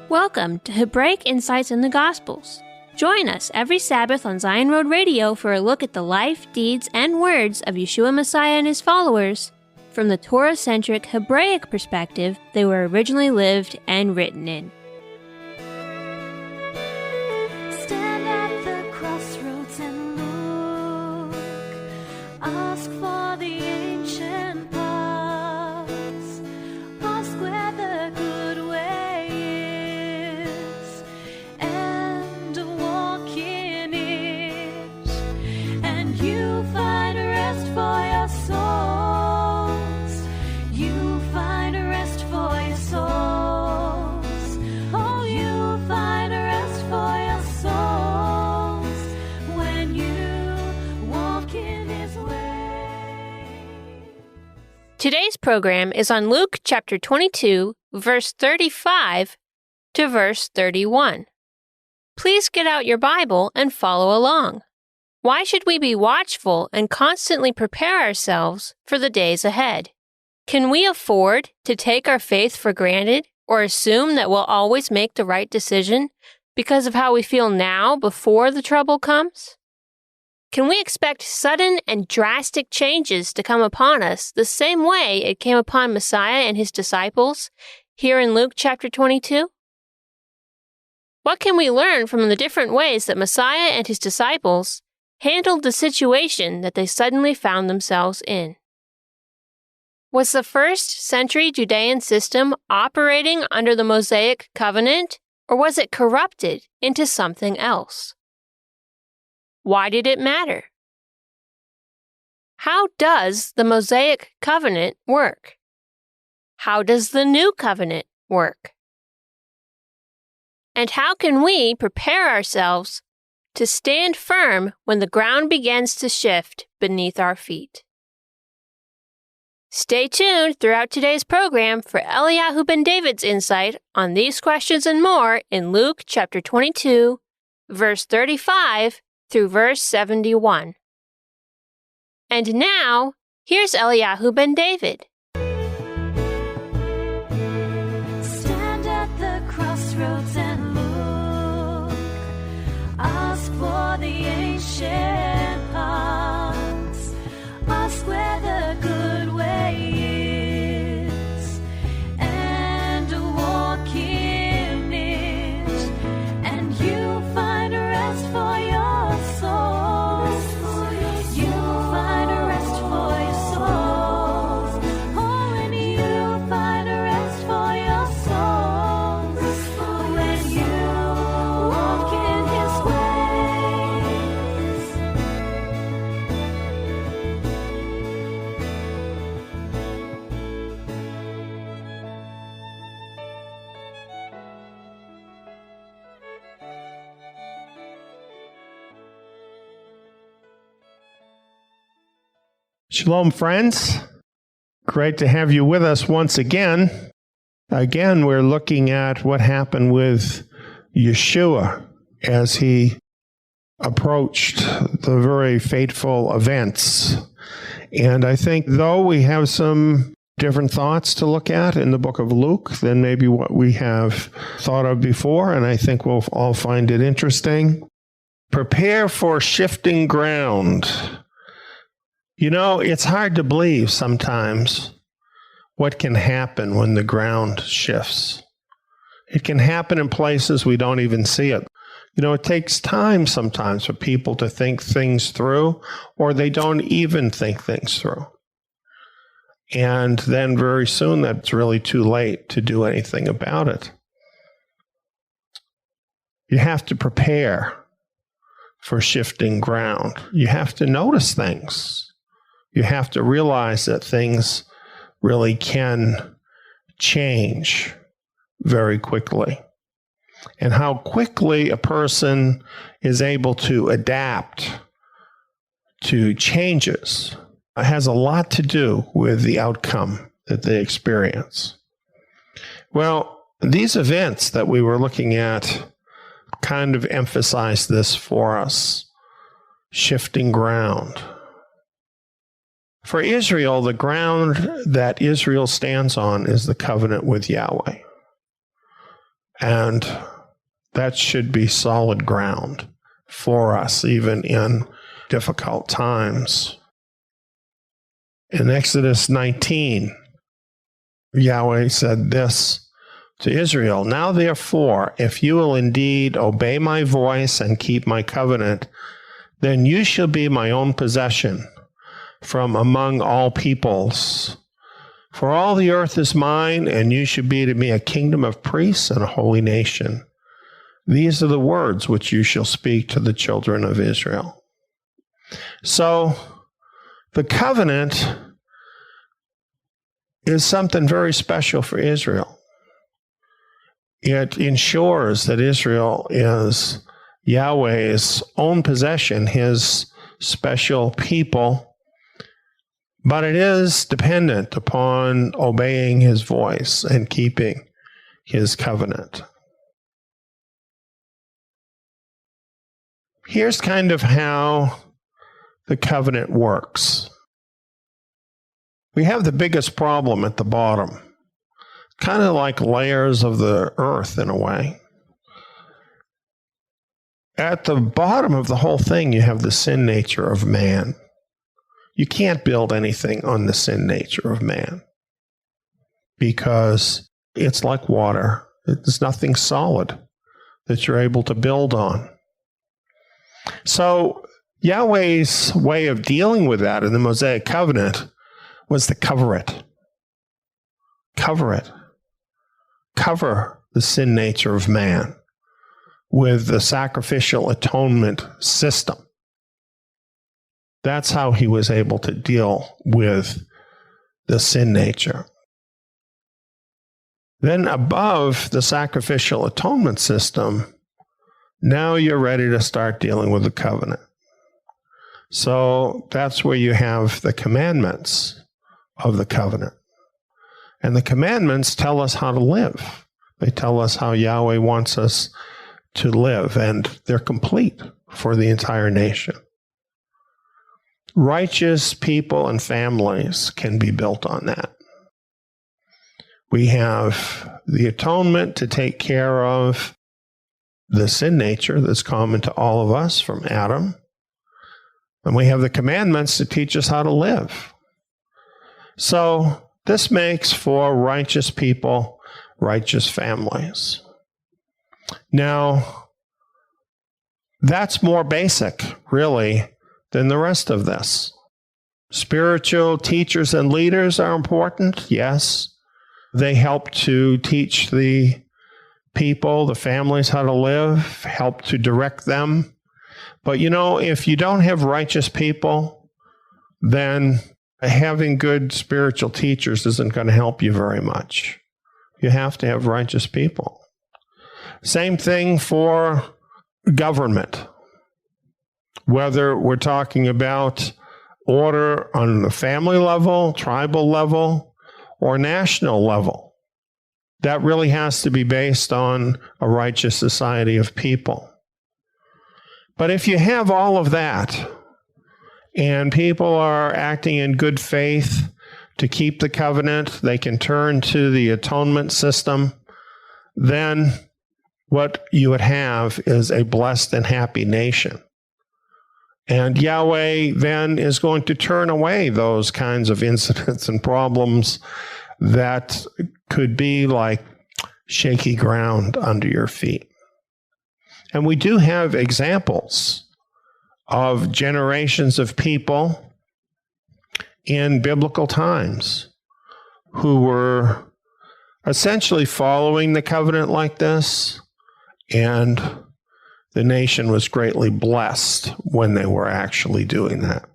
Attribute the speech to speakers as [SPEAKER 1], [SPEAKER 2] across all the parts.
[SPEAKER 1] Welcome to Hebraic Insights in the Gospels. Join us every Sabbath on Zion Road Radio for a look at the life, deeds, and words of Yeshua Messiah and his followers from the Torah-centric Hebraic perspective they were originally lived and written in.
[SPEAKER 2] Stand at the crossroads and look. Ask for the ancient paths. Ask where the good way is, and walk in it, and you find rest for your souls. You find rest for your souls. Oh, you find rest for your souls when you walk in his way.
[SPEAKER 1] Today's program is on Luke chapter 22, verse 35 to verse 31. Please get out your Bible and follow along. Why should we be watchful and constantly prepare ourselves for the days ahead? Can we afford to take our faith for granted or assume that we'll always make the right decision because of how we feel now before the trouble comes? Can we expect sudden and drastic changes to come upon us the same way it came upon Messiah and his disciples here in Luke chapter 22? What can we learn from the different ways that Messiah and his disciples handled the situation that they suddenly found themselves in? Was the first century Judean system operating under the Mosaic covenant, or was it corrupted into something else? Why did it matter? How does the Mosaic covenant work? How does the new covenant work? And how can we prepare ourselves to stand firm when the ground begins to shift beneath our feet? Stay tuned throughout today's program for Eliyahu ben David's insight on these questions and more in Luke chapter 22, verse 35 through verse 71. And now, here's Eliyahu ben David.
[SPEAKER 2] Stand at the crossroads and look. Ask for the ancient paths. Ask where the good way is, and walk in it, and you find rest for your souls. You find rest for your souls. Oh, and you find rest for your souls when you walk in his
[SPEAKER 3] Shalom, friends. Great to have you with us once again. Again, we're looking at what happened with Yeshua as he approached the very fateful events. And I think, though we have some different thoughts to look at in the book of Luke than maybe what we have thought of before, and I think we'll all find it interesting. Prepare for shifting ground. You know, it's hard to believe sometimes what can happen when the ground shifts. It can happen in places we don't even see it. You know, it takes time sometimes for people to think things through, or they don't even think things through. And then very soon that's really too late to do anything about it. You have to prepare for shifting ground. You have to notice things. You have to realize that things really can change very quickly. And how quickly a person is able to adapt to changes has a lot to do with the outcome that they experience. Well, these events that we were looking at kind of emphasize this for us, shifting ground. For Israel, the ground that Israel stands on is the covenant with Yahweh. And that should be solid ground for us, even in difficult times. In Exodus 19, Yahweh said this to Israel, "Now therefore, if you will indeed obey my voice and keep my covenant, then you shall be my own possession from among all peoples. For all the earth is mine, and you shall be to me a kingdom of priests and a holy nation. These are the words which you shall speak to the children of Israel." So, the covenant is something very special for Israel. It ensures that Israel is Yahweh's own possession, his special people, but it is dependent upon obeying his voice and keeping his covenant. Here's kind of how the covenant works. We have the biggest problem at the bottom, kind of like layers of the earth in a way. At the bottom of the whole thing, you have the sin nature of man. You can't build anything on the sin nature of man because it's like water. There's nothing solid that you're able to build on. So Yahweh's way of dealing with that in the Mosaic covenant was to cover it. Cover it. Cover the sin nature of man with the sacrificial atonement system. That's how he was able to deal with the sin nature. Then above the sacrificial atonement system, now you're ready to start dealing with the covenant. So that's where you have the commandments of the covenant. And the commandments tell us how to live. They tell us how Yahweh wants us to live, and they're complete for the entire nation. Righteous people and families can be built on that. We have the atonement to take care of the sin nature that's common to all of us from Adam. And we have the commandments to teach us how to live. So this makes for righteous people, righteous families. Now, that's more basic, really, than the rest of this. Spiritual teachers and leaders are important, yes. They help to teach the people, the families, how to live, help to direct them. But if you don't have righteous people, then having good spiritual teachers isn't going to help you very much. You have to have righteous people. Same thing for government. Whether we're talking about order on the family level, tribal level, or national level, that really has to be based on a righteous society of people. But if you have all of that, and people are acting in good faith to keep the covenant, they can turn to the atonement system, then what you would have is a blessed and happy nation. And Yahweh then is going to turn away those kinds of incidents and problems that could be like shaky ground under your feet. And we do have examples of generations of people in biblical times who were essentially following the covenant like this, and the nation was greatly blessed when they were actually doing that.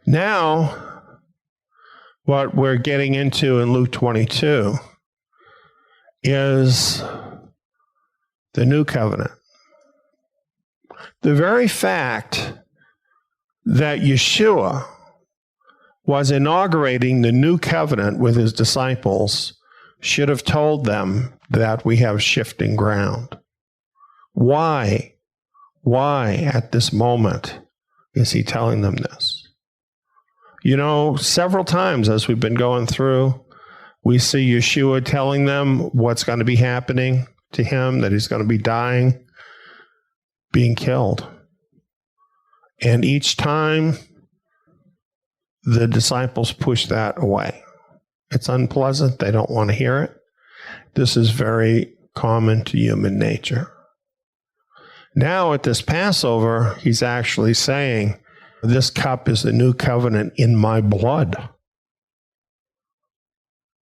[SPEAKER 3] Now, what we're getting into in Luke 22 is the new covenant. The very fact that Yeshua was inaugurating the new covenant with his disciples should have told them that we have shifting ground. Why at this moment is he telling them this? Several times as we've been going through We see Yeshua telling them what's going to be happening to him, that he's going to be dying, being killed. And each time, the disciples push that away. It's unpleasant. They don't want to hear it. This is very common to human nature. Now at this Passover, he's actually saying, this cup is the new covenant in my blood.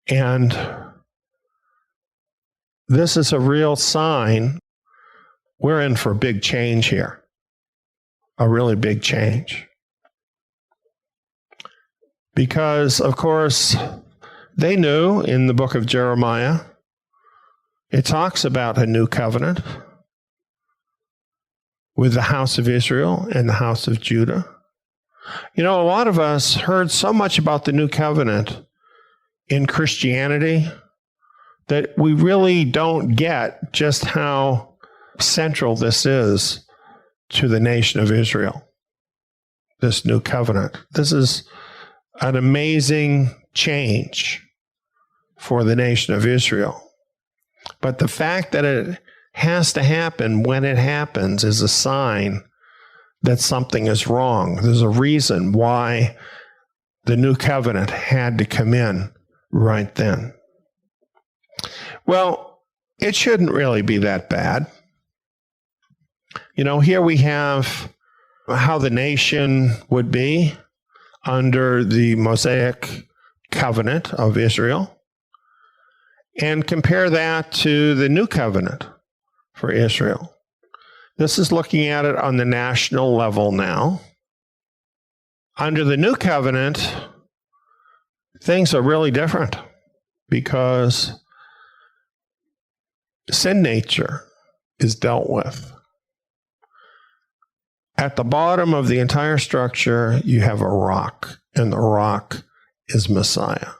[SPEAKER 3] And this is a real sign. We're in for a big change here. A really big change. Because, of course, they knew in the book of Jeremiah, it talks about a new covenant with the house of Israel and the house of Judah. You know, a lot of us heard so much about the new covenant in Christianity that we really don't get just how central this is to the nation of Israel, this new covenant. This is an amazing change for the nation of Israel. But the fact that it has to happen when it happens is a sign that something is wrong. There's a reason why the new covenant had to come in right then. Well, it shouldn't really be that bad. You know, here we have how the nation would be under the Mosaic covenant of Israel, and compare that to the new covenant for Israel. This is looking at it on the national level now. Under the new covenant, things are really different because sin nature is dealt with. At the bottom of the entire structure, you have a rock, and the rock is Messiah.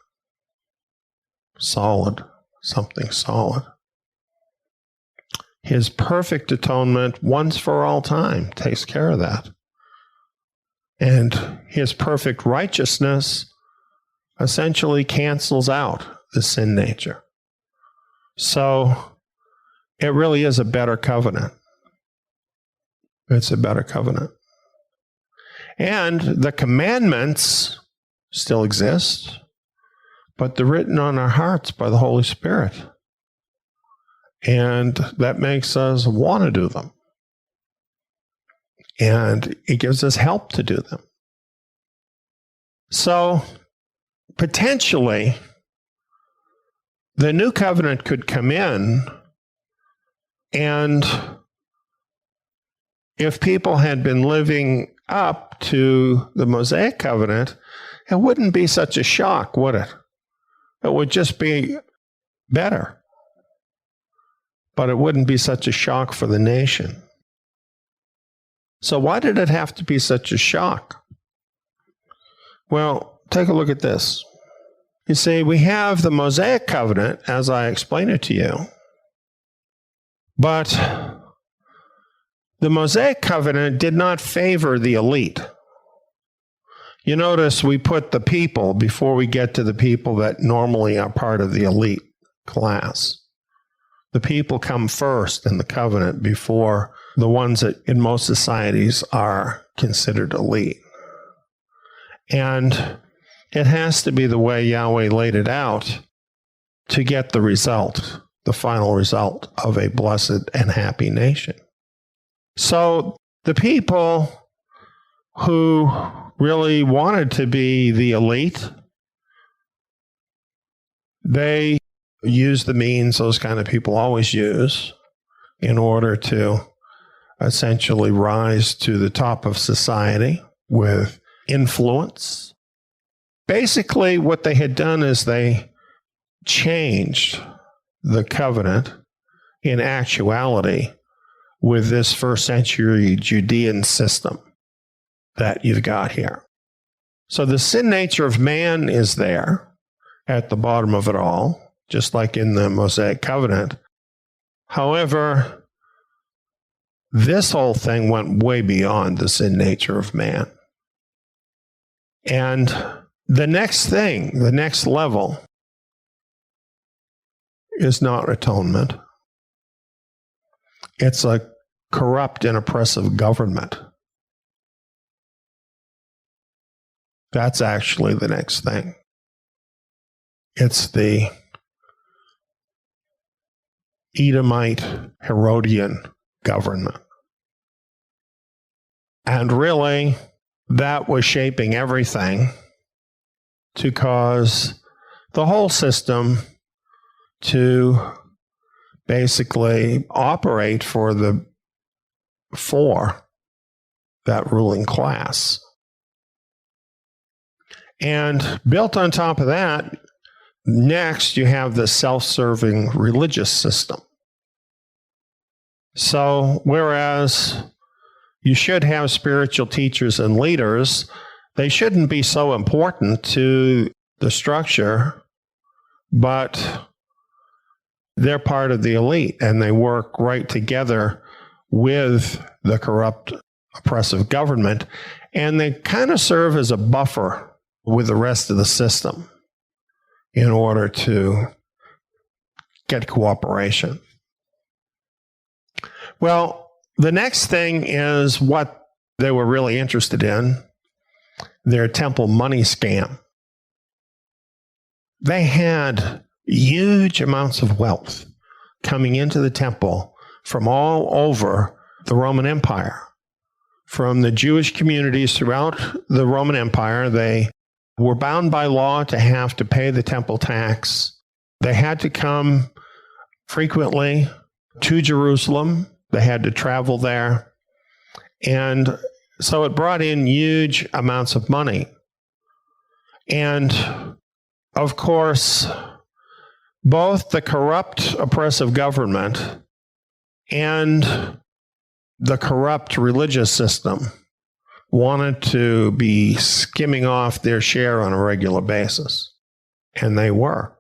[SPEAKER 3] Solid, something solid. His perfect atonement, once for all time, takes care of that. And his perfect righteousness essentially cancels out the sin nature. So it really is a better covenant. It's a better covenant. And the commandments still exist, but they're written on our hearts by the Holy Spirit. And that makes us want to do them. And it gives us help to do them. So, potentially, the new covenant could come in, and if people had been living up to the Mosaic covenant, it wouldn't be such a shock, would it? It would just be better. But it wouldn't be such a shock for the nation. So why did it have to be such a shock? Well, take a look at this. You see, we have the Mosaic covenant, as I explained it to you. But the Mosaic covenant did not favor the elite. You notice we put the people before we get to the people that normally are part of the elite class. The people come first in the covenant before the ones that in most societies are considered elite. And it has to be the way Yahweh laid it out to get the result, the final result of a blessed and happy nation. So the people who really wanted to be the elite, they use the means those kind of people always use in order to essentially rise to the top of society with influence. Basically, what they had done is they changed the covenant in actuality with this first century Judean system that you've got here. So the sin nature of man is there at the bottom of it all, just like in the Mosaic covenant. However, this whole thing went way beyond the sin nature of man. And the next thing, the next level, is not atonement. It's a corrupt and oppressive government. That's actually the next thing. It's the Edomite Herodian government. And really, that was shaping everything to cause the whole system to basically operate for that ruling class. And built on top of that, next you have the self-serving religious system. So whereas you should have spiritual teachers and leaders, they shouldn't be so important to the structure, but they're part of the elite and they work right together with the corrupt, oppressive government, and they kind of serve as a buffer with the rest of the system in order to get cooperation. Well, the next thing is what they were really interested in, their temple money scam. They had huge amounts of wealth coming into the temple from all over the Roman Empire. From the Jewish communities throughout the Roman Empire, they were bound by law to have to pay the temple tax. They had to come frequently to Jerusalem. They had to travel there. And so it brought in huge amounts of money. And of course, both the corrupt, oppressive government and the corrupt religious system wanted to be skimming off their share on a regular basis. And they were.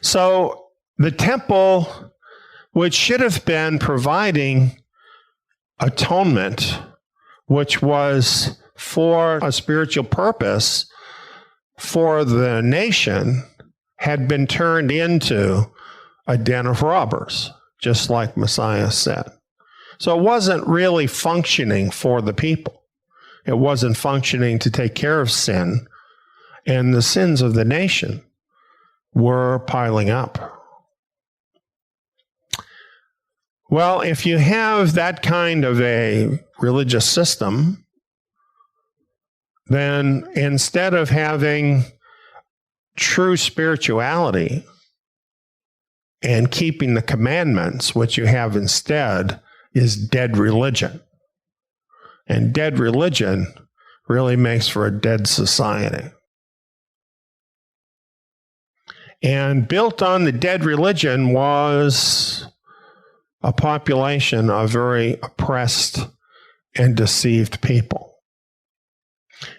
[SPEAKER 3] So the temple, which should have been providing atonement, which was for a spiritual purpose for the nation, had been turned into a den of robbers, just like Messiah said. So it wasn't really functioning for the people. It wasn't functioning to take care of sin, and the sins of the nation were piling up. Well, if you have that kind of a religious system, then instead of having true spirituality and keeping the commandments, what you have instead is dead religion. And dead religion really makes for a dead society. And built on the dead religion was a population of very oppressed and deceived people.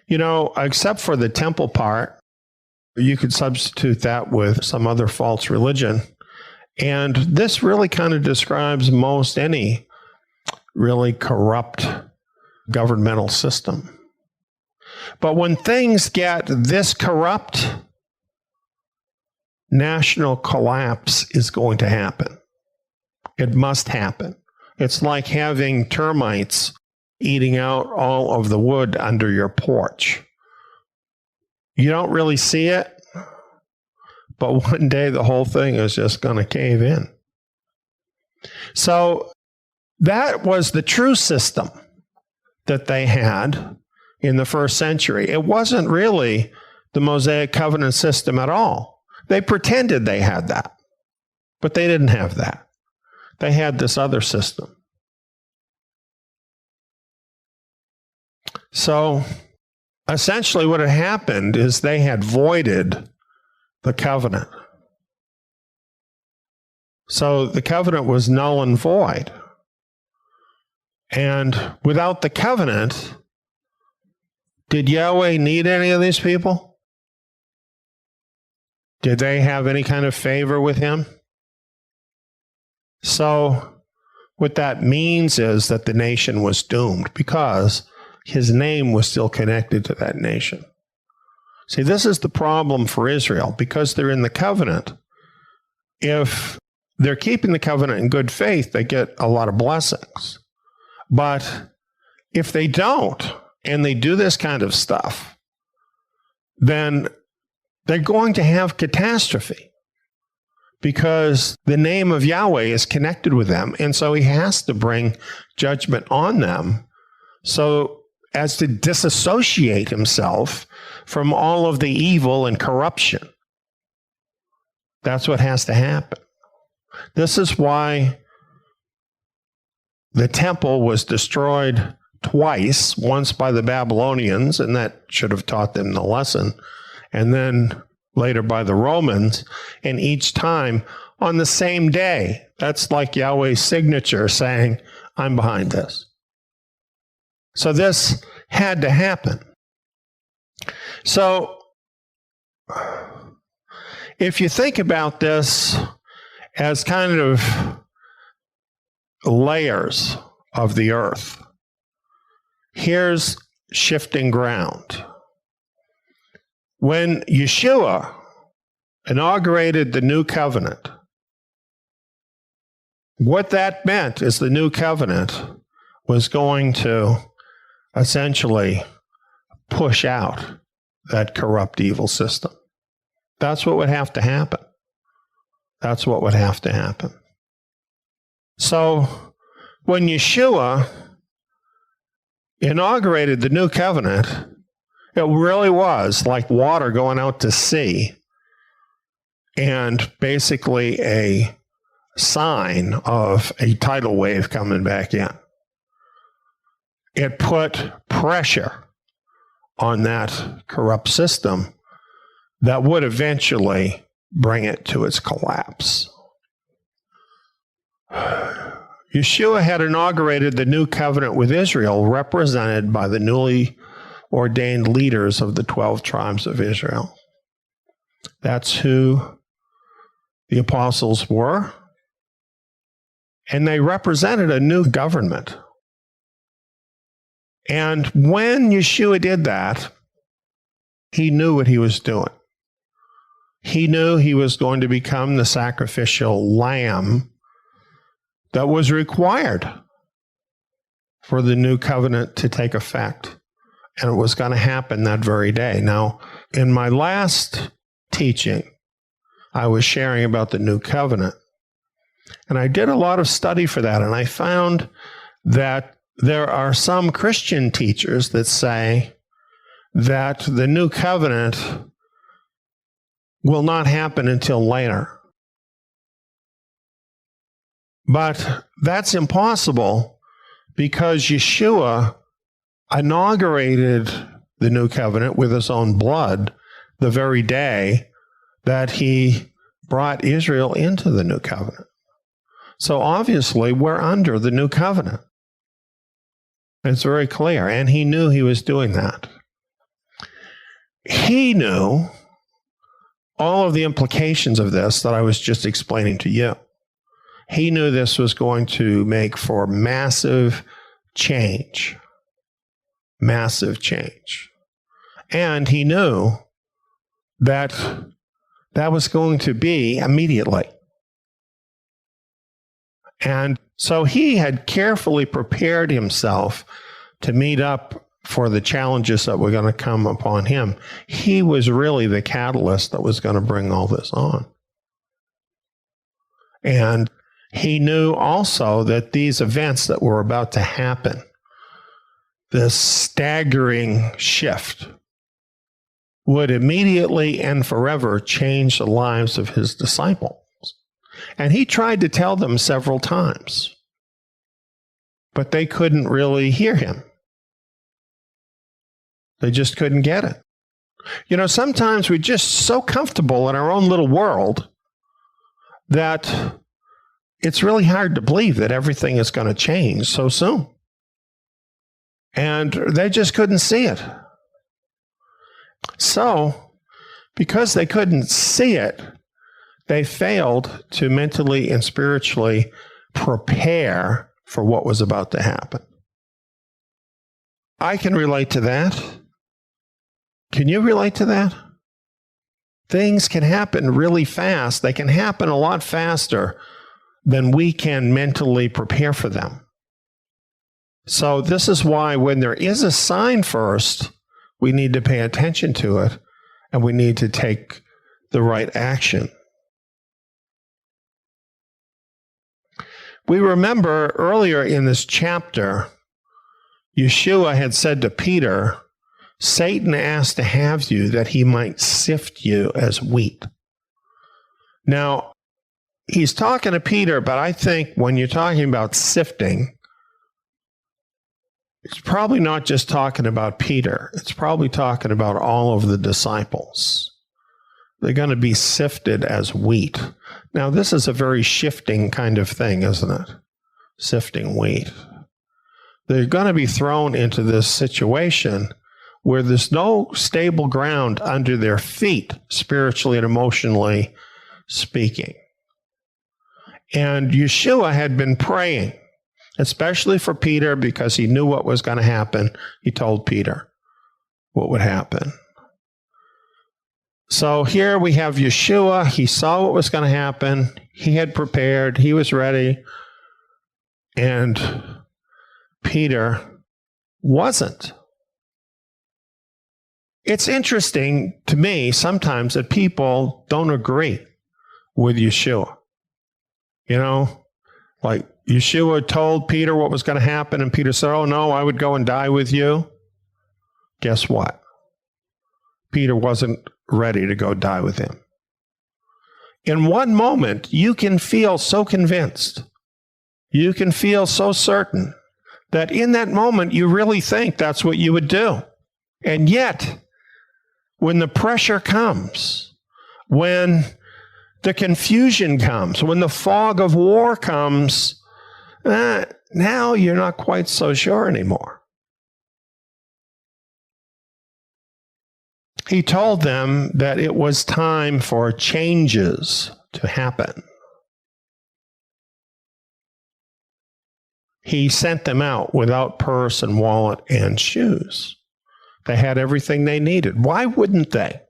[SPEAKER 3] You know, except for the temple part, you could substitute that with some other false religion. And this really kind of describes most any really corrupt governmental system. But when things get this corrupt, national collapse is going to happen. It must happen. It's like having termites eating out all of the wood under your porch. You don't really see it, but one day the whole thing is just going to cave in. So that was the true system that they had in the first century. It wasn't really the Mosaic covenant system at all. They pretended they had that, but they didn't have that. They had this other system. So essentially what had happened is they had voided the covenant. So the covenant was null and void. And without the covenant, did Yahweh need any of these people? Did they have any kind of favor with him? So what that means is that the nation was doomed because his name was still connected to that nation. See, this is the problem for Israel. Because they're in the covenant, if they're keeping the covenant in good faith, they get a lot of blessings. But if they don't, and they do this kind of stuff, then they're going to have catastrophe, because the name of Yahweh is connected with them. And so he has to bring judgment on them so as to disassociate himself from all of the evil and corruption. That's what has to happen. This is why the temple was destroyed twice, once by the Babylonians, and that should have taught them the lesson, and then later by the Romans, and each time on the same day. That's like Yahweh's signature saying, I'm behind this. So this had to happen. So if you think about this as kind of layers of the earth, here's shifting ground. When Yeshua inaugurated the new covenant, what that meant is the new covenant was going to essentially push out that corrupt evil system. That's what would have to happen. That's what would have to happen. So when Yeshua inaugurated the new covenant, it really was like water going out to sea, and basically a sign of a tidal wave coming back in. It put pressure on that corrupt system that would eventually bring it to its collapse. Yeshua had inaugurated the new covenant with Israel, represented by the newly ordained leaders of the 12 tribes of Israel. That's who the apostles were, and they represented a new government. And when Yeshua did that, he knew what he was doing. He knew he was going to become the sacrificial lamb that was required for the new covenant to take effect. And it was going to happen that very day. Now, in my last teaching, I was sharing about the new covenant. And I did a lot of study for that. And I found that there are some Christian teachers that say that the new covenant will not happen until later. But that's impossible, because Yeshua inaugurated the new covenant with his own blood the very day that he brought Israel into the new covenant. So obviously we're under the new covenant. It's very clear, and he knew he was doing that. He knew all of the implications of this that I was just explaining to you. He knew this was going to make for massive change. Massive change. And he knew that that was going to be immediately. And so he had carefully prepared himself to meet up for the challenges that were going to come upon him. He was really the catalyst that was going to bring all this on. And he knew also that these events that were about to happen, this staggering shift, would immediately and forever change the lives of his disciples. And he tried to tell them several times, but they couldn't really hear him. They just couldn't get it. You know, sometimes we're just so comfortable in our own little world that it's really hard to believe that everything is going to change so soon. And they just couldn't see it. So, because they couldn't see it, they failed to mentally and spiritually prepare for what was about to happen. I can relate to that. Can you relate to that? Things can happen really fast. They can happen a lot faster than we can mentally prepare for them. So this is why when there is a sign first, we need to pay attention to it and we need to take the right action. We remember earlier in this chapter, Yeshua had said to Peter, Satan asked to have you that he might sift you as wheat. Now, he's talking to Peter, but I think when you're talking about sifting, it's probably not just talking about Peter. It's probably talking about all of the disciples. They're going to be sifted as wheat. Now, this is a very shifting kind of thing, isn't it? Sifting wheat. They're going to be thrown into this situation where there's no stable ground under their feet, spiritually and emotionally speaking. And Yeshua had been praying, especially for Peter, because he knew what was going to happen. He told Peter what would happen. So here we have Yeshua. He saw what was going to happen. He had prepared. He was ready. And Peter wasn't. It's interesting to me sometimes that people don't agree with Yeshua. You know, like Yeshua told Peter what was going to happen, and Peter said, oh, no, I would go and die with you. Guess what? Peter wasn't ready to go die with him. In one moment, you can feel so convinced. You can feel so certain that in that moment, you really think that's what you would do. And yet, when the pressure comes, when the confusion comes, when the fog of war comes, now you're not quite so sure anymore. He told them that it was time for changes to happen. He sent them out without purse and wallet and shoes. They had everything they needed. Why wouldn't they?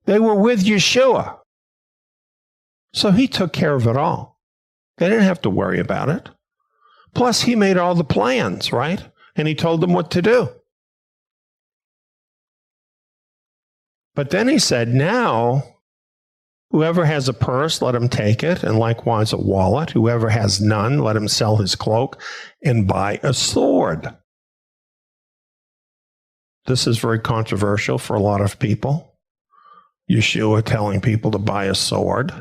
[SPEAKER 3] They were with Yeshua. So he took care of it all. They didn't have to worry about it. Plus, he made all the plans, right? And he told them what to do. But then he said, now, whoever has a purse, let him take it, and likewise a wallet. Whoever has none, let him sell his cloak and buy a sword. This is very controversial for a lot of people. Yeshua telling people to buy a sword.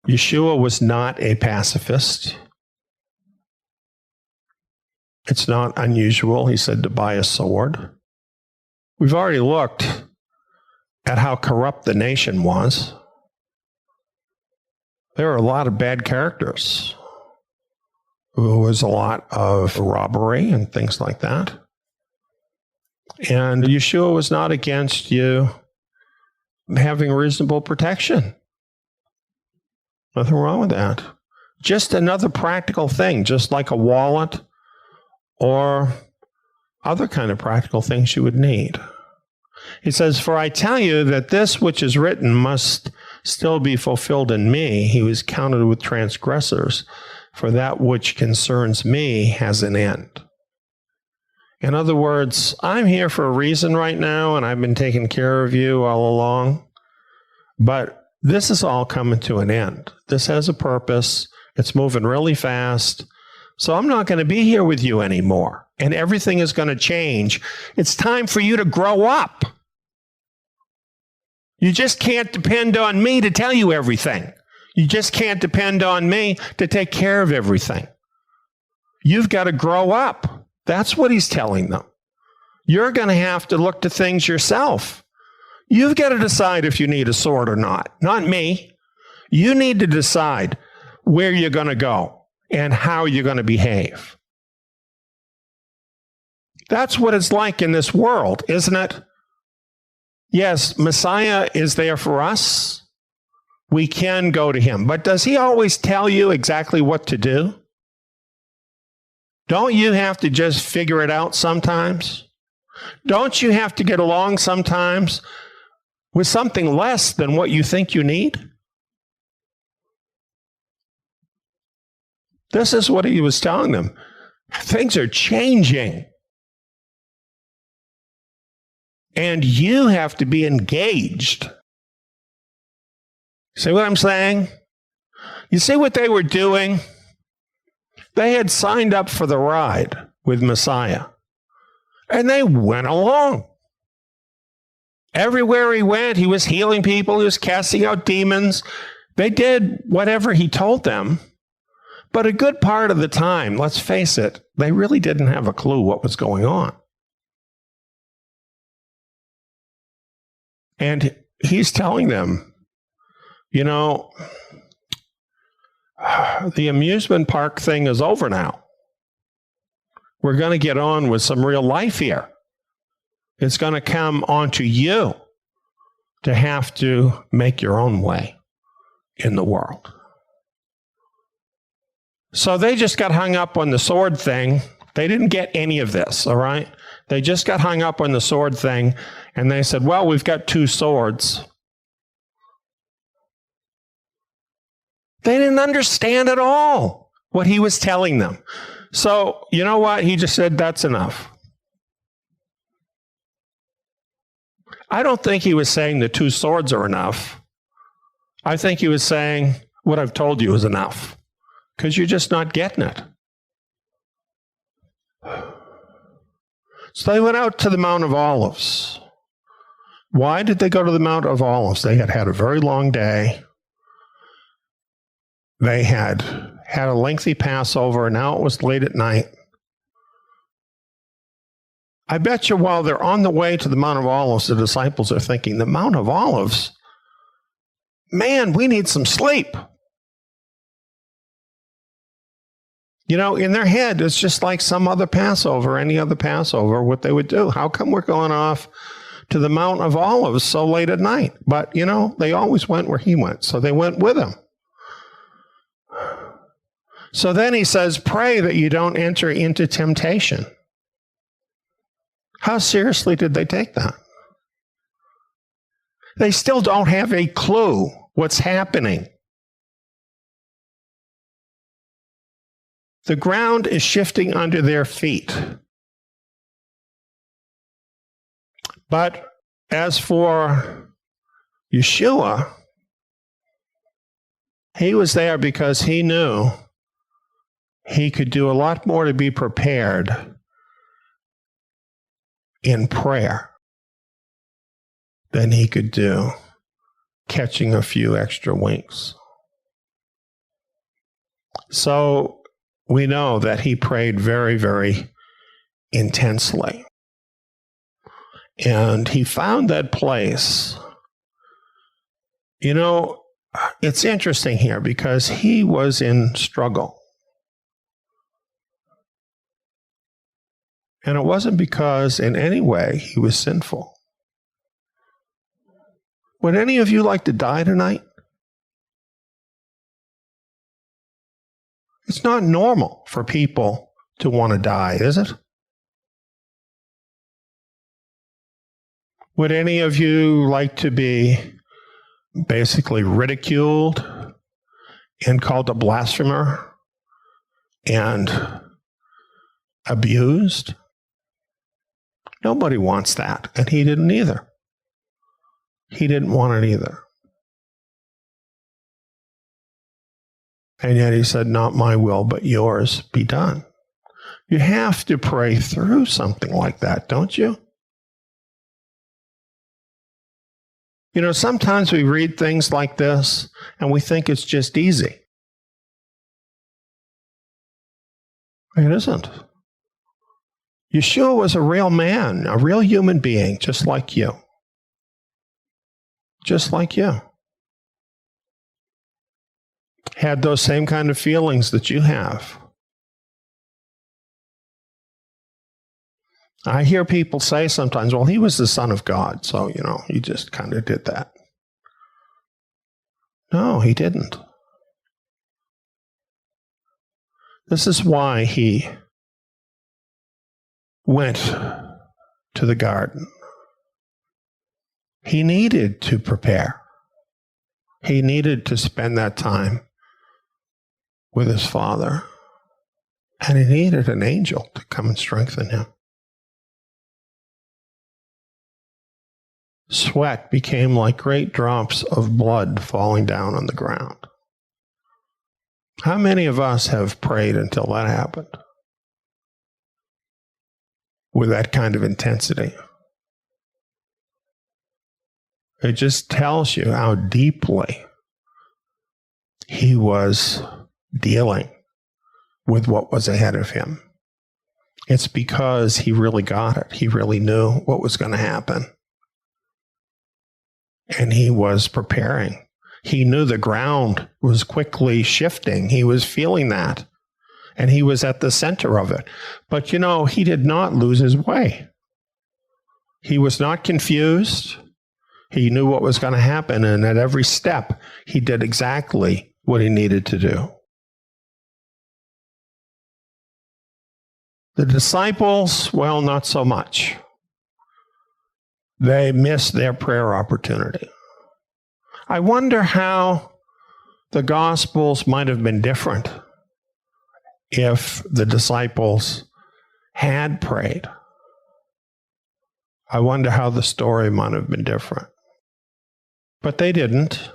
[SPEAKER 3] Yeshua was not a pacifist. It's not unusual, he said, to buy a sword. We've already looked at how corrupt the nation was. There are a lot of bad characters. There was a lot of robbery and things like that. And Yeshua was not against you having reasonable protection. Nothing wrong with that. Just another practical thing, just like a wallet or other kind of practical things you would need. He says, for I tell you that this which is written must still be fulfilled in me. He was counted with transgressors, for that which concerns me has an end. In other words, I'm here for a reason right now, and I've been taking care of you all along. But this is all coming to an end. This has a purpose. It's moving really fast. So I'm not going to be here with you anymore. And everything is going to change. It's time for you to grow up. You just can't depend on me to tell you everything. You just can't depend on me to take care of everything. You've got to grow up. That's what he's telling them. You're going to have to look to things yourself. You've got to decide if you need a sword or not me. You need to decide where you're going to go and how you're going to behave. That's what it's like in this world, isn't it? Yes, Messiah is there for us. We can go to him. But does he always tell you exactly what to do? Don't you have to just figure it out sometimes? Don't you have to get along sometimes with something less than what you think you need? This is what he was telling them. Things are changing. And you have to be engaged. See what I'm saying? You see what they were doing? They had signed up for the ride with Messiah. And they went along. Everywhere he went, he was healing people, he was casting out demons. They did whatever he told them. But a good part of the time, let's face it, they really didn't have a clue what was going on. And he's telling them, you know, the amusement park thing is over now. We're going to get on with some real life here. It's going to come onto you to have to make your own way in the world. So they just got hung up on the sword thing. They didn't get any of this, all right? They just got hung up on the sword thing, and they said, well, we've got 2 swords. They didn't understand at all what he was telling them. So, you know what? He just said, that's enough. I don't think he was saying the 2 swords are enough. I think he was saying, what I've told you is enough. Because you're just not getting it. So they went out to the Mount of Olives. Why did they go to the Mount of Olives? They had had a very long day. They had had a lengthy Passover, and now it was late at night. I bet you while they're on the way to the Mount of Olives, the disciples are thinking, the Mount of Olives? Man, we need some sleep. You know, in their head, it's just like some other Passover, any other Passover, what they would do. How come we're going off to the Mount of Olives so late at night? But, you know, they always went where he went, so they went with him. So then he says, pray that you don't enter into temptation. How seriously did they take that? They still don't have a clue what's happening. The ground is shifting under their feet. But as for Yeshua, he was there because he knew he could do a lot more to be prepared in prayer than he could do catching a few extra winks. So we know that he prayed very, very intensely. And he found that place. You know, it's interesting here because he was in struggle. And it wasn't because in any way he was sinful. Would any of you like to die tonight? It's not normal for people to want to die, is it? Would any of you like to be basically ridiculed and called a blasphemer and abused? Nobody wants that, and he didn't either. He didn't want it either. And yet he said, not my will, but yours be done. You have to pray through something like that, don't you? You know, sometimes we read things like this and we think it's just easy. It isn't. Yeshua was a real man, a real human being, just like you. Just like you. Had those same kind of feelings that you have. I hear people say sometimes, well, he was the Son of God, so, you know, he just kind of did that. No, he didn't. This is why he went to the garden. He needed to prepare. He needed to spend that time with his Father. And he needed an angel to come and strengthen him. Sweat became like great drops of blood falling down on the ground. How many of us have prayed until that happened? With that kind of intensity. It just tells you how deeply he was dealing with what was ahead of him. It's because he really got it. He really knew what was going to happen. And he was preparing. He knew the ground was quickly shifting. He was feeling that. And he was at the center of it. But you know, he did not lose his way. He was not confused. He knew what was going to happen. And at every step, he did exactly what he needed to do. The disciples, well, not so much. They missed their prayer opportunity. I wonder how the Gospels might have been different if the disciples had prayed. I wonder how the story might have been different. But they didn't.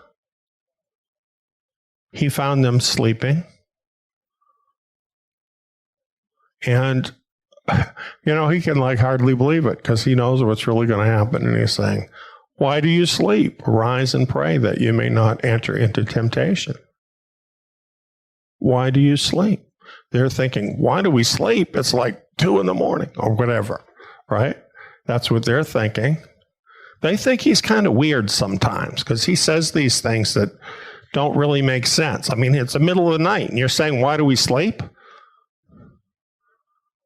[SPEAKER 3] He found them sleeping. And, you know, he can hardly believe it because he knows what's really going to happen. And he's saying, why do you sleep? Arise and pray that you may not enter into temptation. Why do you sleep? They're thinking, why do we sleep? It's like 2 a.m. or whatever, right? That's what they're thinking. They think he's kind of weird sometimes because he says these things that don't really make sense. I mean, it's the middle of the night and you're saying, why do we sleep?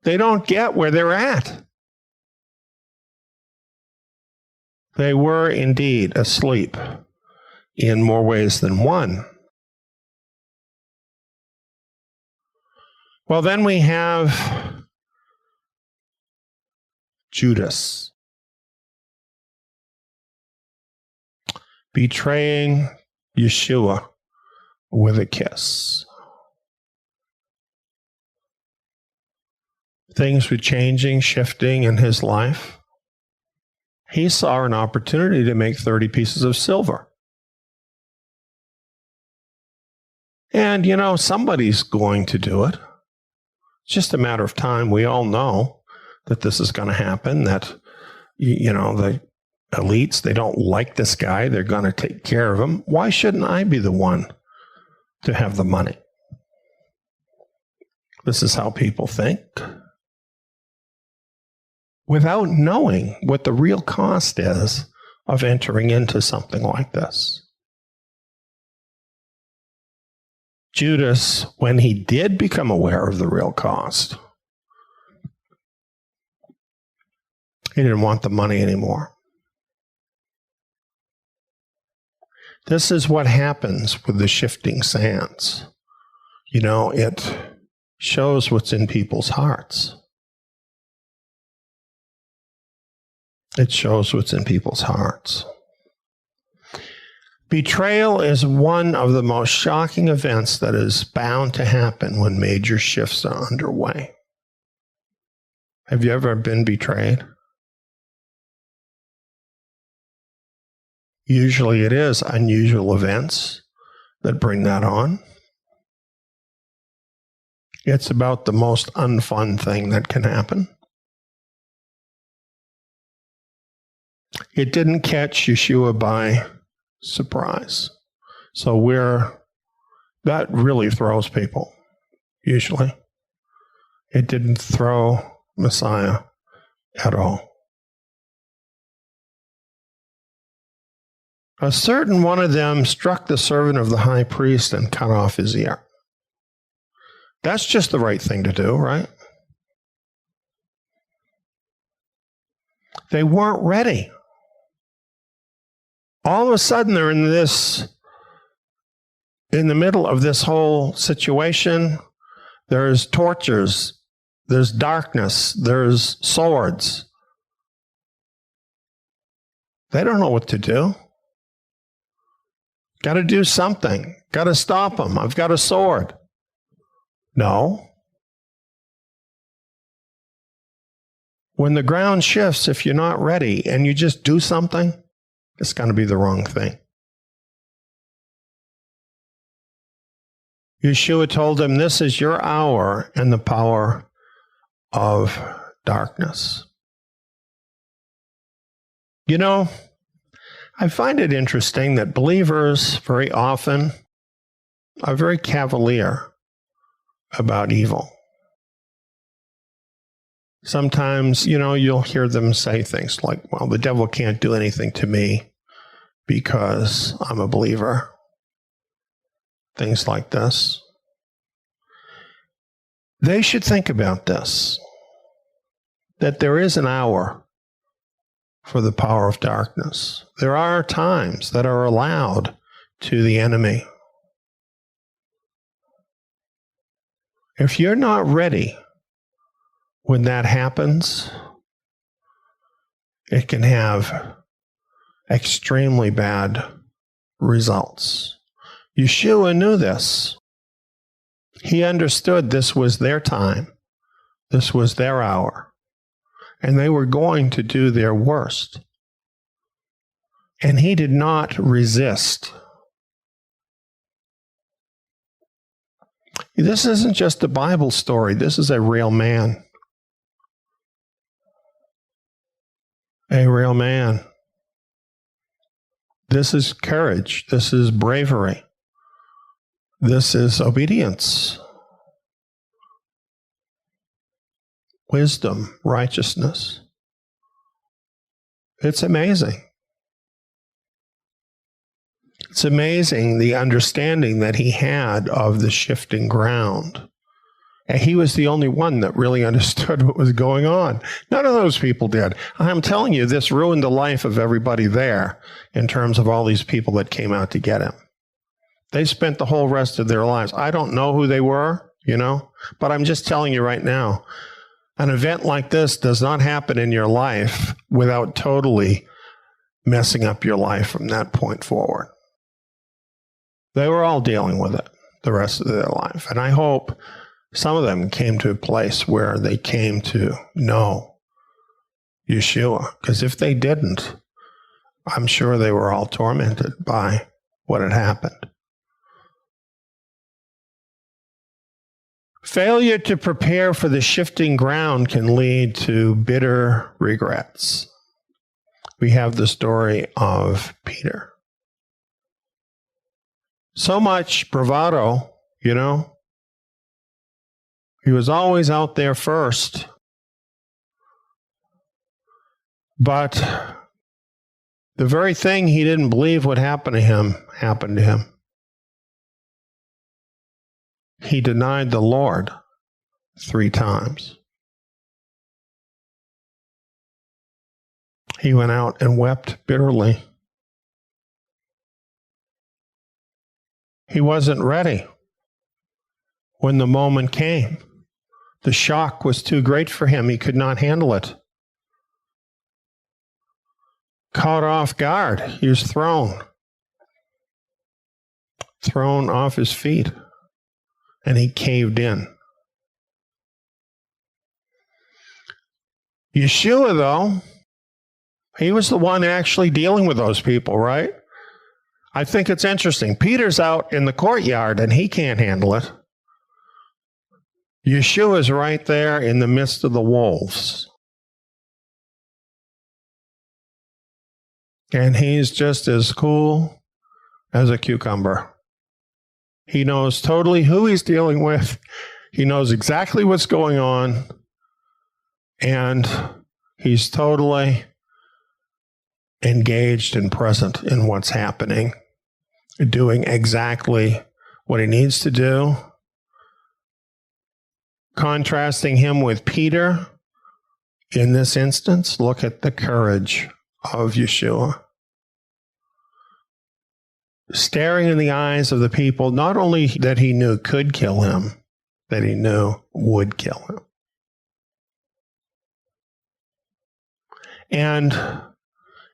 [SPEAKER 3] They don't get where they're at. They were indeed asleep in more ways than one. Well, then we have Judas betraying Yeshua with a kiss. Things were changing, shifting in his life. He saw an opportunity to make 30 pieces of silver. And, you know, somebody's going to do it. It's just a matter of time. We all know that this is going to happen, that, you know, the elites, they don't like this guy. They're going to take care of him. Why shouldn't I be the one to have the money? This is how people think. Without knowing what the real cost is of entering into something like this. Judas, when he did become aware of the real cost, he didn't want the money anymore. This is what happens with the shifting sands. You know, it shows what's in people's hearts. It shows what's in people's hearts. Betrayal is one of the most shocking events that is bound to happen when major shifts are underway. Have you ever been betrayed? Usually it is unusual events that bring that on. It's about the most unfun thing that can happen. It didn't catch Yeshua by surprise. So that really throws people, usually. It didn't throw Messiah at all. A certain one of them struck the servant of the high priest and cut off his ear. That's just the right thing to do, right? They weren't ready. All of a sudden, they're in the middle of this whole situation. There's tortures, there's darkness, there's swords. They don't know what to do. Got to do something. Got to stop them. I've got a sword. No. When the ground shifts, if you're not ready and you just do something, it's going to be the wrong thing. Yeshua told him, this is your hour and the power of darkness. You know, I find it interesting that believers very often are very cavalier about evil. Sometimes, you'll hear them say things like, well, the devil can't do anything to me because I'm a believer. Things like this. They should think about this, that there is an hour for the power of darkness. There are times that are allowed to the enemy. If you're not ready when that happens, it can have extremely bad results. Yeshua knew this. He understood this was their time. This was their hour. And they were going to do their worst. And he did not resist. This isn't just a Bible story. This is a real man. A real man. This is courage. This is bravery. This is obedience, wisdom, righteousness. It's amazing. It's amazing the understanding that he had of the shifting ground. And he was the only one that really understood what was going on. None of those people did. I'm telling you, this ruined the life of everybody there in terms of all these people that came out to get him. They spent the whole rest of their lives. I don't know who they were, but I'm just telling you right now, an event like this does not happen in your life without totally messing up your life from that point forward. They were all dealing with it the rest of their life. And I hope some of them came to a place where they came to know Yeshua. Because if they didn't, I'm sure they were all tormented by what had happened. Failure to prepare for the shifting ground can lead to bitter regrets. We have the story of Peter. So much bravado, He was always out there first. But the very thing he didn't believe would happen to him happened to him. He denied the Lord 3 times. He went out and wept bitterly. He wasn't ready when the moment came. The shock was too great for him. He could not handle it. Caught off guard, he was thrown off his feet. And he caved in. Yeshua, though, he was the one actually dealing with those people, right? I think it's interesting. Peter's out in the courtyard and he can't handle it. Yeshua's right there in the midst of the wolves. And he's just as cool as a cucumber. He knows totally who he's dealing with. He knows exactly what's going on. And he's totally engaged and present in what's happening, doing exactly what he needs to do. Contrasting him with Peter, in this instance, look at the courage of Yeshua. Staring in the eyes of the people, not only that he knew could kill him, that he knew would kill him. And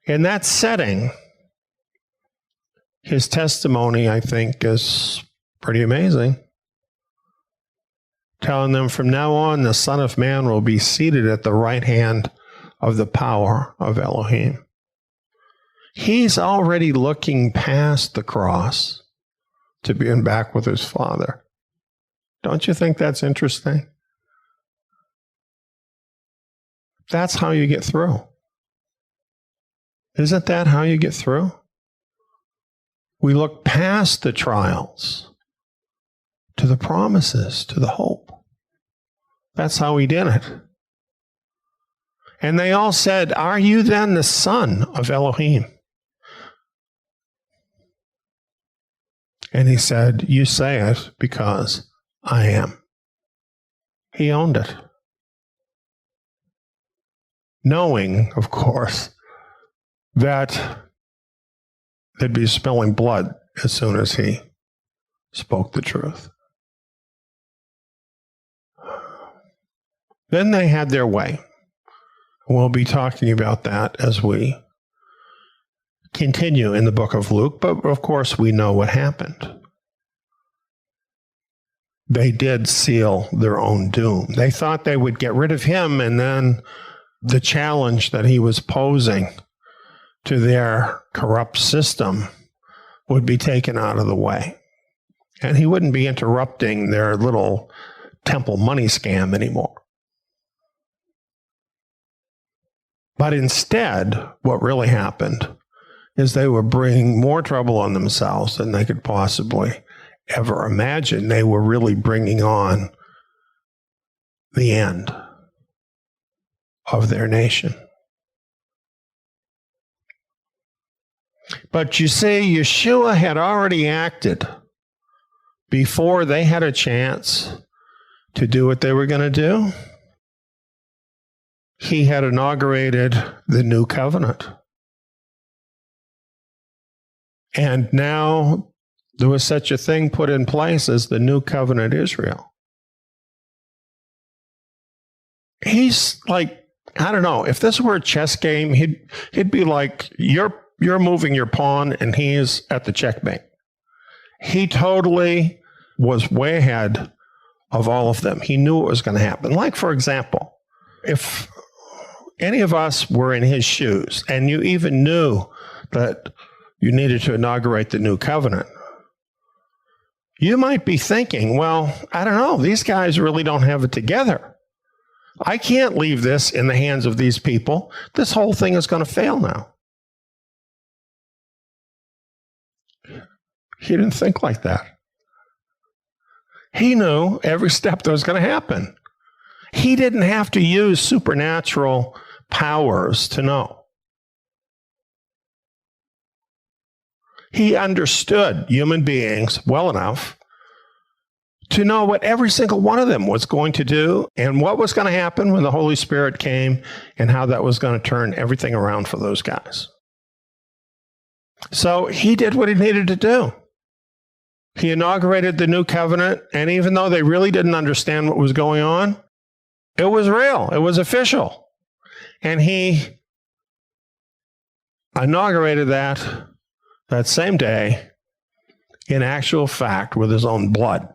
[SPEAKER 3] In that setting, his testimony, I think, is pretty amazing. Telling them from now on, the Son of Man will be seated at the right hand of the power of Elohim. He's already looking past the cross to being back with his Father. Don't you think that's interesting? That's how you get through. Isn't that how you get through? We look past the trials to the promises, to the hope. That's how he did it. And they all said, "Are you then the Son of Elohim?" And he said, "You say it because I am." He owned it. Knowing, of course, that they'd be spilling blood as soon as he spoke the truth. Then they had their way. We'll be talking about that as we continue in the book of Luke, but of course we know what happened. They did seal their own doom. They thought they would get rid of him, and then the challenge that he was posing to their corrupt system would be taken out of the way. And he wouldn't be interrupting their little temple money scam anymore. But instead, what really happened is they were bringing more trouble on themselves than they could possibly ever imagine. They were really bringing on the end of their nation. But you see, Yeshua had already acted before they had a chance to do what they were going to do. He had inaugurated the new covenant. And now there was such a thing put in place as the new covenant Israel. He's like, I don't know, if this were a chess game, he'd be like, you're moving your pawn and he's at the checkmate. He totally was way ahead of all of them. He knew what was going to happen. Like, for example, if any of us were in his shoes and you even knew that you needed to inaugurate the new covenant, you might be thinking, well, I don't know, these guys really don't have it together. I can't leave this in the hands of these people. This whole thing is going to fail now. He didn't think like that. He knew every step that was going to happen. He didn't have to use supernatural powers to know. He understood human beings well enough to know what every single one of them was going to do and what was going to happen when the Holy Spirit came and how that was going to turn everything around for those guys. So he did what he needed to do. He inaugurated the new covenant, and even though they really didn't understand what was going on, it was real. It was official. And he inaugurated that same day in actual fact with his own blood.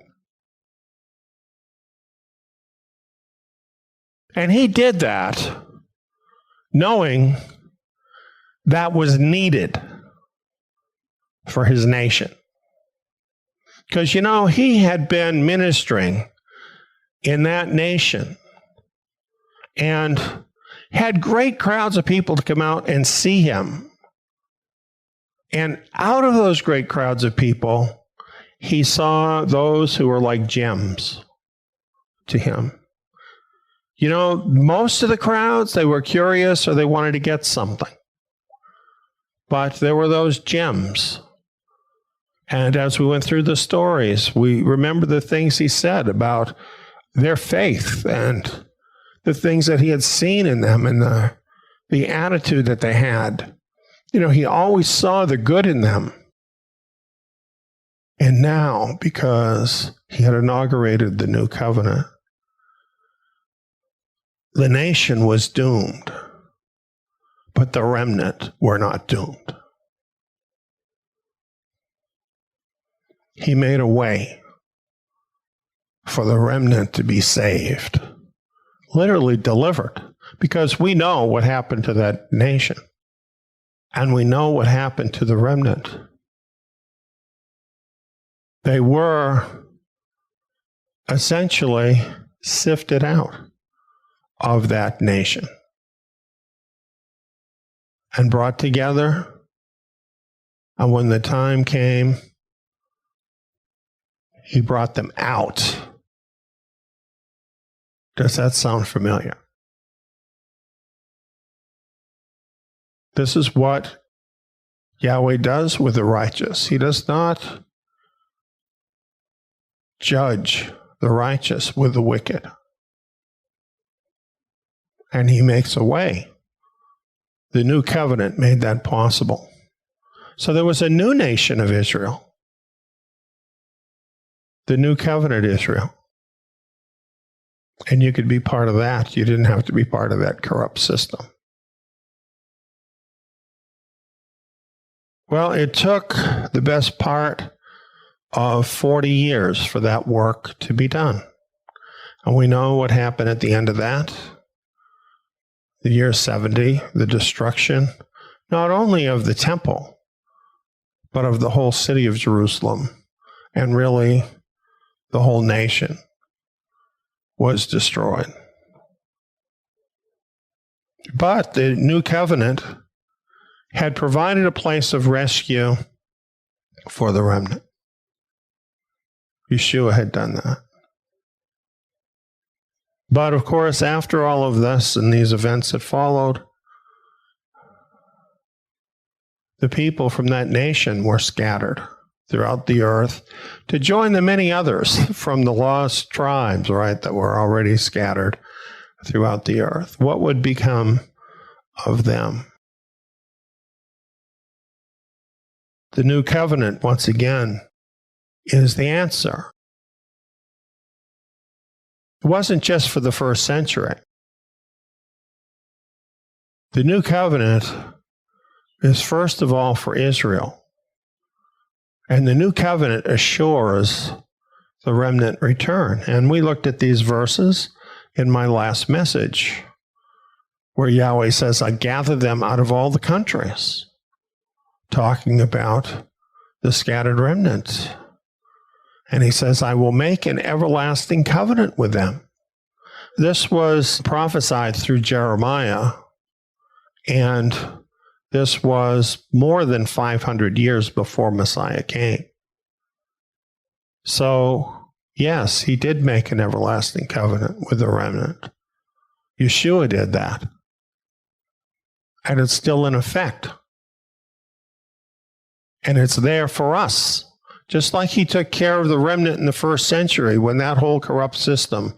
[SPEAKER 3] And he did that knowing that was needed for his nation. Because, you know, he had been ministering in that nation and had great crowds of people to come out and see him. And out of those great crowds of people, he saw those who were like gems to him. You know, most of the crowds, they were curious or they wanted to get something. But there were those gems. And as we went through the stories, we remember the things he said about their faith and the things that he had seen in them and the attitude that they had. You know, he always saw the good in them. And now, because he had inaugurated the new covenant, the nation was doomed. but the remnant were not doomed. He made a way for the remnant to be saved, literally delivered, because we know what happened to that nation, and we know what happened to the remnant. They were essentially sifted out of that nation and brought together, and when the time came, he brought them out. Does that sound familiar? This is what Yahweh does with the righteous. He does not judge the righteous with the wicked. And he makes a way. The new covenant made that possible. So there was a new nation of Israel. The new covenant Israel. And you could be part of that. You didn't have to be part of that corrupt system. Well, it took the best part of 40 years for that work to be done. And we know what happened at the end of that. The year 70, the destruction, not only of the temple, but of the whole city of Jerusalem, and really the whole nation was destroyed. But the new covenant had provided a place of rescue for the remnant. Yeshua had done that. But of course, after all of this and these events that followed, the people from that nation were scattered throughout the earth to join the many others from the lost tribes, right, that were already scattered throughout the earth. What would become of them? The new covenant, once again, is the answer. It wasn't just for the first century. The new covenant is first of all for Israel. And the new covenant assures the remnant return. And we looked at these verses in my last message, where Yahweh says, I gather them out of all the countries, talking about the scattered remnant. And he says, I will make an everlasting covenant with them. This was prophesied through Jeremiah, and this was more than 500 years before Messiah came. So, yes, he did make an everlasting covenant with the remnant. Yeshua did that. And it's still in effect. And it's there for us. Just like he took care of the remnant in the first century when that whole corrupt system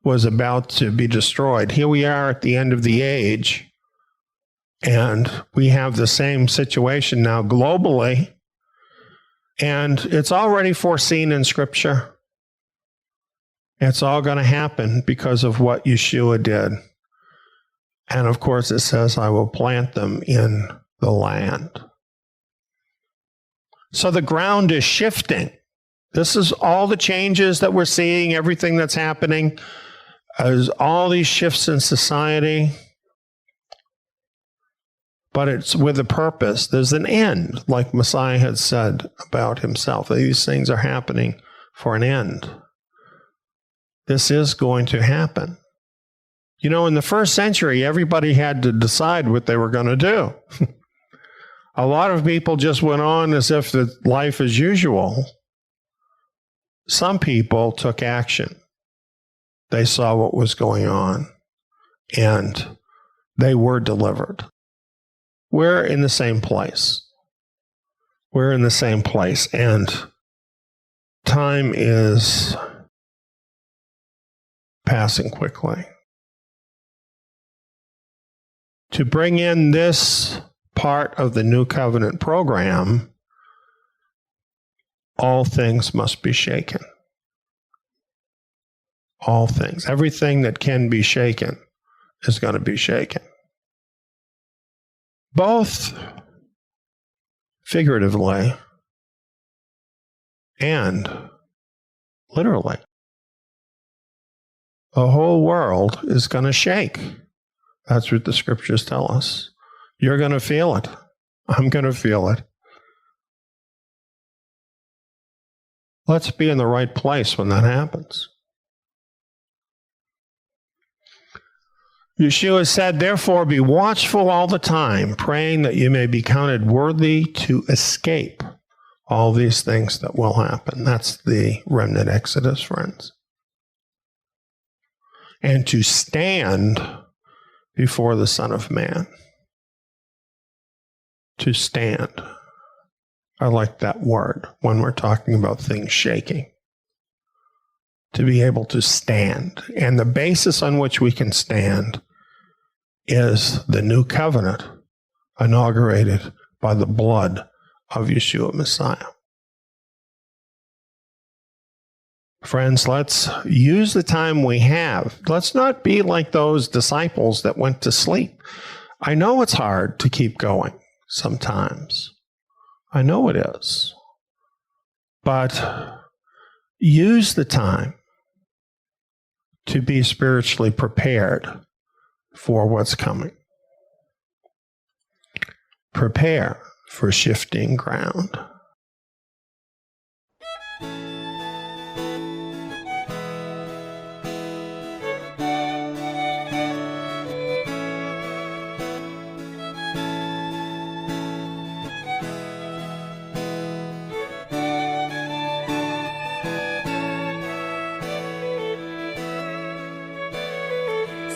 [SPEAKER 3] was about to be destroyed. Here we are at the end of the age, and we have the same situation now globally, and it's already foreseen in Scripture. It's all going to happen because of what Yeshua did. And of course it says, I will plant them in the land. So the ground is shifting. This is all the changes that we're seeing, everything that's happening, is all these shifts in society. But it's with a purpose. There's an end, like Messiah had said about himself. These things are happening for an end. This is going to happen. You know, in the first century, everybody had to decide what they were going to do. A lot of people just went on as if the life as usual. Some people took action. They saw what was going on, and they were delivered. We're in the same place. We're in the same place, and time is passing quickly. To bring in this part of the New Covenant program, all things must be shaken. All things. Everything that can be shaken is going to be shaken. both figuratively and literally. The whole world is going to shake. That's what the scriptures tell us. You're going to feel it. I'm going to feel it. Let's be in the right place when that happens. Yeshua said, therefore, be watchful all the time, praying that you may be counted worthy to escape all these things that will happen. That's the remnant exodus, friends. And to stand before the Son of Man. To stand. I like that word when we're talking about things shaking. To be able to stand. And the basis on which we can stand is the new covenant inaugurated by the blood of Yeshua Messiah. Friends, let's use the time we have. Let's not be like those disciples that went to sleep. I know it's hard to keep going sometimes. I know it is. But use the time to be spiritually prepared for what's coming. Prepare for shifting ground.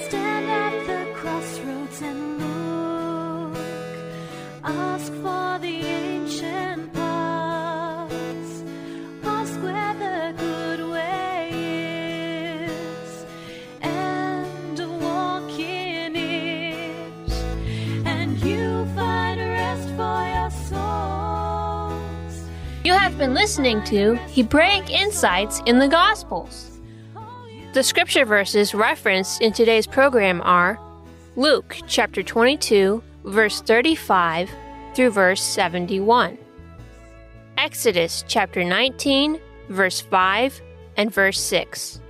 [SPEAKER 2] Stand at the crossroads and look. Ask for the ancient paths. Ask where the good way is, and walk in it. And you find rest for your souls.
[SPEAKER 1] You have been listening to Hebraic Insights in the Gospels. The scripture verses referenced in today's program are Luke chapter 22, verse 35 through verse 71. Exodus chapter 19, verse 5 and verse 6.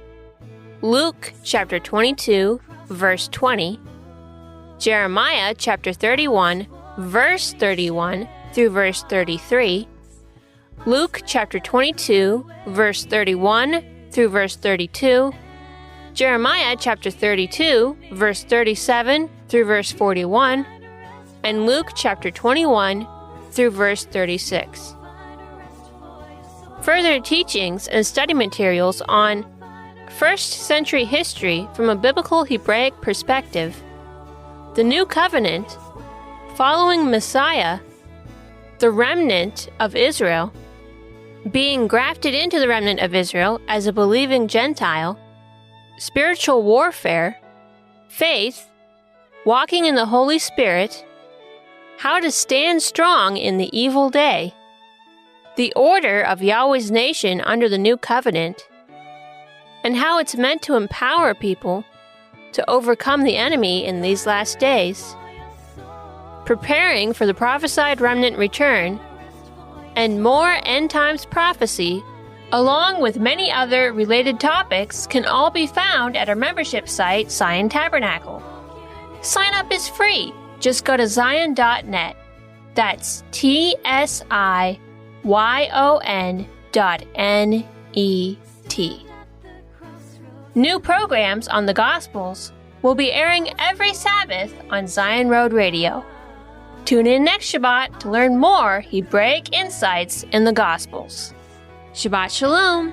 [SPEAKER 1] Luke chapter 22, verse 20. Jeremiah chapter 31, verse 31 through verse 33. Luke chapter 22, verse 31 through verse 32. Jeremiah chapter 32, verse 37 through verse 41, and Luke chapter 21 through verse 36. Further teachings and study materials on first century history from a biblical Hebraic perspective, the New Covenant, following Messiah, the remnant of Israel, being grafted into the remnant of Israel as a believing Gentile, spiritual warfare, faith, walking in the Holy Spirit, how to stand strong in the evil day, the order of Yahweh's nation under the new covenant, and how it's meant to empower people to overcome the enemy in these last days, preparing for the prophesied remnant return, and more end times prophecy, along with many other related topics, can all be found at our membership site, Zion Tabernacle. Sign up is free. Just go to zion.net. That's TSIYON.NET. New programs on the Gospels will be airing every Sabbath on Zion Road Radio. Tune in next Shabbat to learn more Hebraic insights in the Gospels. Shabbat Shalom!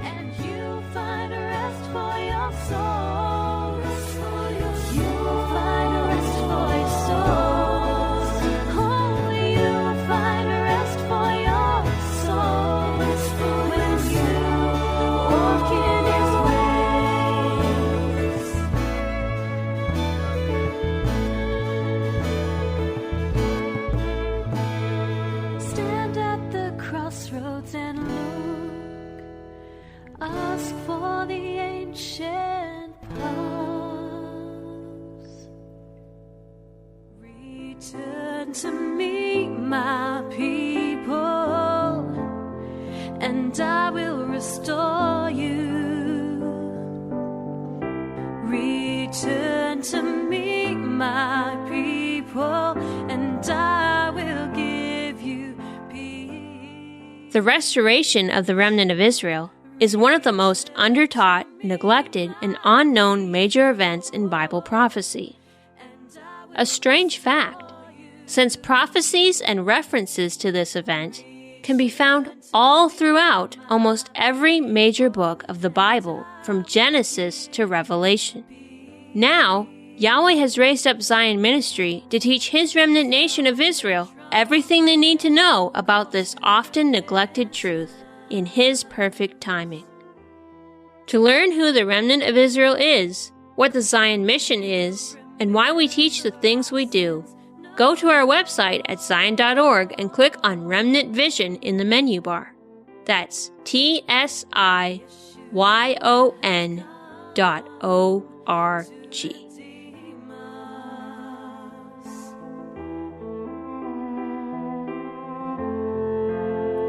[SPEAKER 2] And you find rest for your souls. You find rest for your souls. Oh, you find rest for your souls. When you walk in His ways. Stand at Return to me, my people, and I will restore you. Return to me, my people, and I will give you peace.
[SPEAKER 1] The restoration of the remnant of Israel is one of the most undertaught, neglected, and unknown major events in Bible prophecy. A strange fact, since prophecies and references to this event can be found all throughout almost every major book of the Bible, from Genesis to Revelation. Now, Yahweh has raised up Zion Ministry to teach His remnant nation of Israel everything they need to know about this often neglected truth in His perfect timing. To learn who the remnant of Israel is, what the Zion mission is, and why we teach the things we do, go to our website at zion.org and click on Remnant Vision in the menu bar. That's TSIYON.org.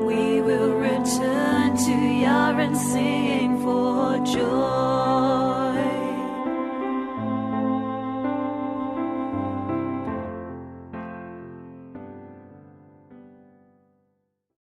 [SPEAKER 2] We will return to Yah and sing for joy.